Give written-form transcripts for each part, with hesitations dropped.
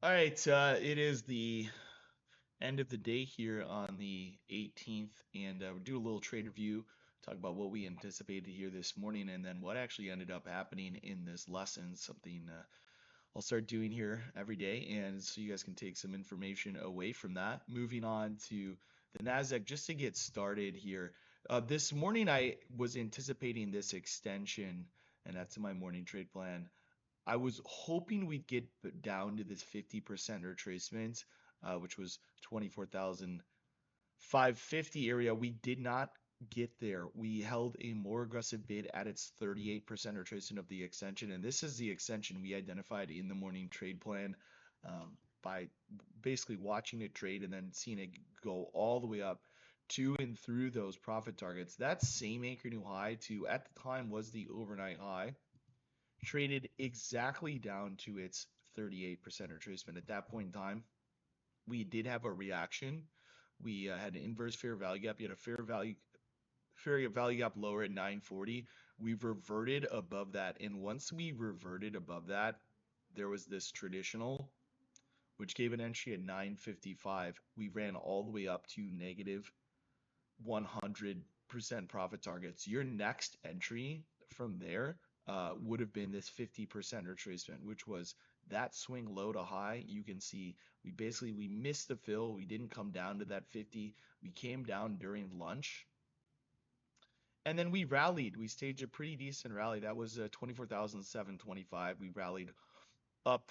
All right, it is the end of the day here on the 18th, and we'll do a little trade review, talk about what we anticipated here this morning, and then what actually ended up happening in this lesson. Something I'll start doing here every day, and so you guys can take some information away from that. Moving on to the Nasdaq, just to get started here. This morning, I was anticipating this extension, and that's in my morning trade plan. I was hoping we'd get down to this 50% retracement, which was 24,550 area. We did not get there. We held a more aggressive bid at its 38% retracement of the extension, and this is the extension we identified in the morning trade plan by basically watching it trade and then seeing it go all the way up to and through those profit targets. That same anchor new high to at the time was the overnight high, traded exactly down to its 38% retracement. At that point in time, we did have a reaction. We had an inverse fair value gap. You had a fair value gap lower at 940. We've reverted above that, and once we reverted above that, there was this traditional, which gave an entry at 955. We ran all the way up to negative 100% profit targets. Your next entry from there would have been this 50% retracement, which was that swing low to high. You can see we missed the fill. We didn't come down to that 50. We came down during lunch, and then we rallied. We staged a pretty decent rally. That was 24,725. We rallied up,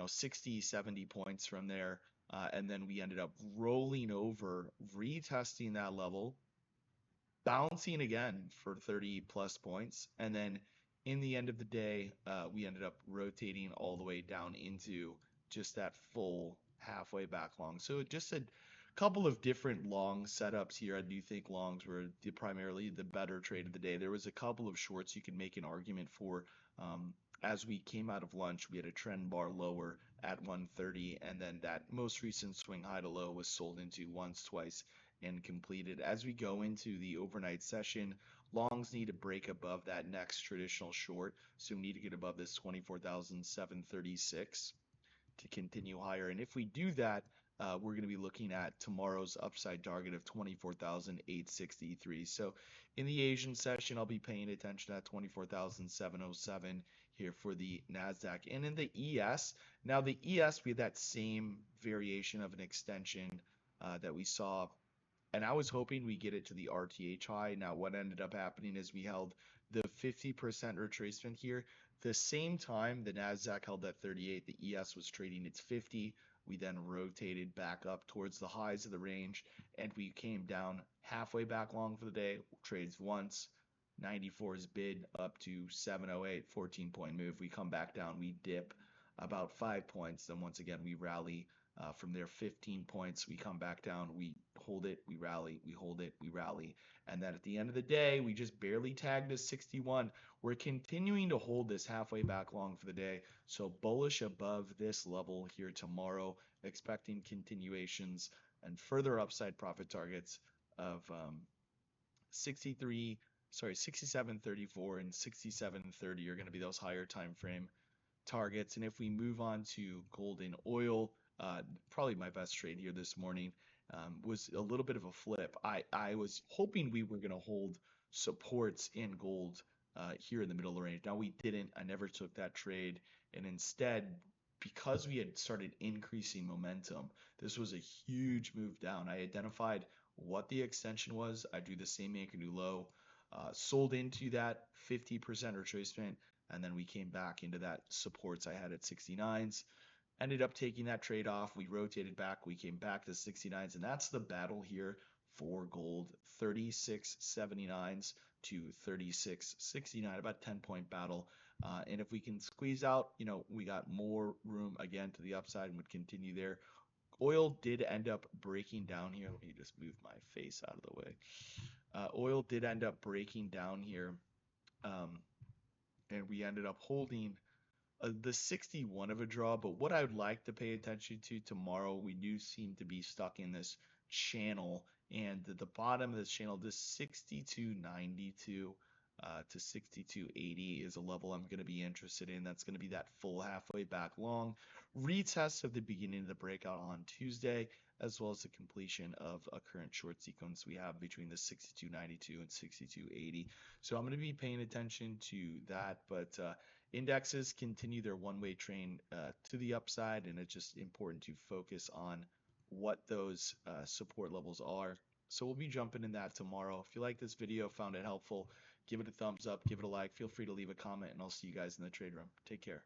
60, 70 points from there. And then we ended up rolling over, retesting that level, bouncing again for 30 plus points. And then in the end of the day, we ended up rotating all the way down into just that full halfway back long. So just a couple of different long setups here. I do think longs were primarily the better trade of the day. There was a couple of shorts you could make an argument for. As we came out of lunch, we had a trend bar lower at 130, and then that most recent swing high to low was sold into once, twice, and completed. As we go into the overnight session, longs need to break above that next traditional short. So we need to get above this 24,736 to continue higher. And if we do that, we're going to be looking at tomorrow's upside target of 24,863. So in the Asian session, I'll be paying attention to that 24,707 here for the NASDAQ. And in the ES, now the ES, we had that same variation of an extension that we saw, and I was hoping we get it to the RTH high. Now, what ended up happening is we held the 50% retracement here. The same time the NASDAQ held that 38, the ES was trading its 50. We then rotated back up towards the highs of the range, and we came down halfway back long for the day. Trades once, 94's bid up to 708, 14-point move. We come back down, we dip about 5 points. Then once again, we rally from there, 15 points. We come back down, we hold it, we rally, we hold it, we rally. And then at the end of the day, we just barely tagged a 61. We're continuing to hold this halfway back long for the day. So bullish above this level here tomorrow, expecting continuations and further upside profit targets of 67.34 and 67.30 are going to be those higher time frame targets. And if we move on to gold and oil, probably my best trade here this morning, was a little bit of a flip. I was hoping we were going to hold supports in gold here in the middle of the range. Now we didn't. I never took that trade. And instead, because we had started increasing momentum, this was a huge move down. I identified what the extension was. I drew the same anchor new low, sold into that 50% retracement, and then we came back into that supports I had at 69s. Ended up taking that trade off. We rotated back. We came back to 69s, and that's the battle here for gold. 36.79s to 36.69, about 10-point battle. And if we can squeeze out, we got more room again to the upside and would continue there. Oil did end up breaking down here. Let me just move my face out of the way. Oil did end up breaking down here, and we ended up holding the 61 of a draw. But what I would like to pay attention to tomorrow, we do seem to be stuck in this channel, and the bottom of this channel, this 62.92, to 62.80 is a level I'm going to be interested in. That's going to be that full halfway back long retest of the beginning of the breakout on Tuesday, as well as the completion of a current short sequence we have between the 62.92 and 62.80. So I'm going to be paying attention to that, but indexes continue their one-way train to the upside, and it's just important to focus on what those support levels are. So we'll be jumping in that tomorrow. If you like this video, found it helpful, give it a thumbs up, give it a like, feel free to leave a comment, and I'll see you guys in the trade room. Take care.